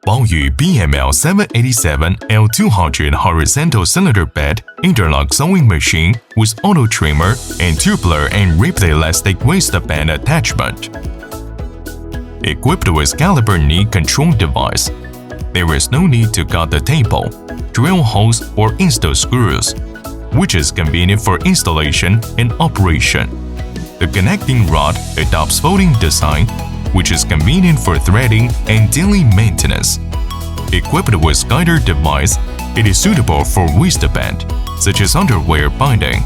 Baoyu BML 787 L200 horizontal cylinder bed interlock sewing machine with auto trimmer and tubular and ripple elastic waistband attachment. Equipped with caliper knee control device, there is no need to cut the table, drill holes, or install screws, which is convenient for installation and operation. The connecting rod adopts folding design, which is convenient for threading and daily maintenance. Equipped with guider device, it is suitable for waistband, such as underwear binding.